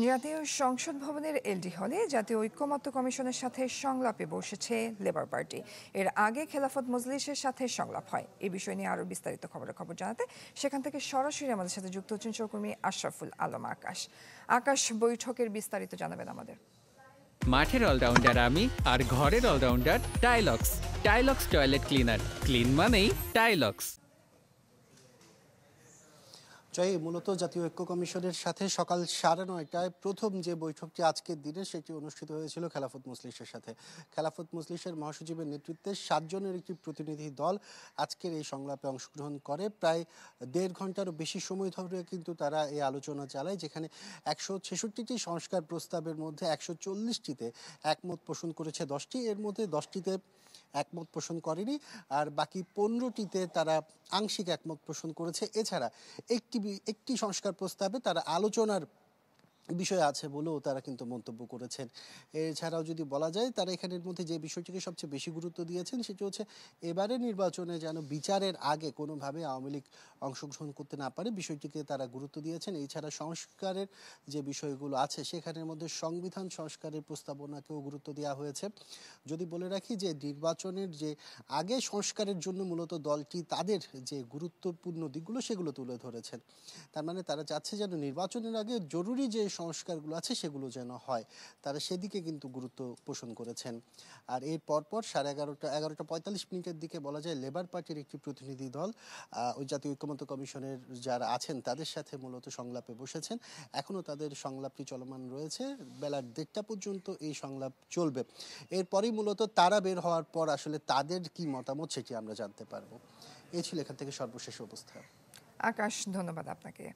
জাতীয় সংসদ ভবনের এলডি হলে জাতীয় ঐক্যমত্য কমিশনের সাথে সংলাপে বসেছে লেবার পার্টি। এর আগে খেলাফত মজলিসের সাথে সংলাপ হয়। এই বিষয় নিয়ে আরো বিস্তারিত খবর জানাতে সেখান থেকে সরাসরি আমাদের সাথে যুক্ত হচ্ছেন সহকর্মী আশরাফুল আলম আকাশ। আকাশ, বৈঠকের বিস্তারিত জানাবেন আমাদের। মাঠের অলরাউন্ডার আমি, আর ঘরের all rounder Tylox. Tylox toilet cleaner, clean মানেই টাইলক্স। মূলত জাতীয় ঐক্য কমিশনের সাথে সকাল 9:30টায় প্রথম যে বৈঠকটি আজকের দিনে সেটি অনুষ্ঠিত হয়েছিল খেলাফত মজলিসের সাথে। খেলাফত মজলিসের মহাসচিবের নেতৃত্বে 7 জনের একটি প্রতিনিধি দল আজকের এই সংলাপে অংশগ্রহণ করে। প্রায় 1.5 ঘন্টারও বেশি সময় ধরে কিন্তু তারা এই আলোচনা চালায়, যেখানে 166টি সংস্কার প্রস্তাবের মধ্যে 140টিতে একমত পোষণ করেছে 10টি, এর মধ্যে 10টিতে একমত পোষণ করেনি, আর বাকি 15টিতে তারা আংশিক একমত পোষণ করেছে। এছাড়া একটি সংস্কার প্রস্তাবে তারা আলোচনার বিষয় আছে বলেও তারা কিন্তু মন্তব্য করেছেন। এছাড়াও যদি বলা যায়, তারা এখানের মধ্যে যে বিষয়টিকে সবচেয়ে বেশি গুরুত্ব দিয়েছেন সেটি হচ্ছে এবারে নির্বাচনে যেন বিচারের আগে কোনোভাবে আওয়ামী লীগ অংশগ্রহণ করতে না পারে, বিষয়টিকে তারা গুরুত্ব দিয়েছেন। এছাড়া সংস্কারের যে বিষয়গুলো আছে সেখানের মধ্যে সংবিধান সংস্কারের প্রস্তাবনাকেও গুরুত্ব দেওয়া হয়েছে। যদি বলে রাখি যে নির্বাচনের যে আগে সংস্কারের জন্য মূলত দলটি তাদের যে গুরুত্বপূর্ণ দিকগুলো সেগুলো তুলে ধরেছেন। তার মানে তারা চাচ্ছে যেন নির্বাচনের আগে জরুরি যে সংস্কারগুলো আছে সেগুলো যেন হয়, তারা সেদিকে কিন্তু গুরুত্ব পোষণ করেছেন। আর এর পরপর 11:45 দিকে বলা যায় লেবার পার্টির একটি প্রতিনিধি দল ওই জাতীয় ঐক্যমত্য কমিশনের যারা আছেন তাদের সাথে মূলত সংলাপে বসেছেন। এখনও তাদের সংলাপটি চলমান রয়েছে, বেলা 1:30টা পর্যন্ত এই সংলাপ চলবে। এরপরই মূলত তারা বের হওয়ার পর আসলে তাদের কি মতামত সেটি আমরা জানতে পারবো। এই ছিল এখান থেকে সর্বশেষ অবস্থা। আকাশ, ধন্যবাদ আপনাকে।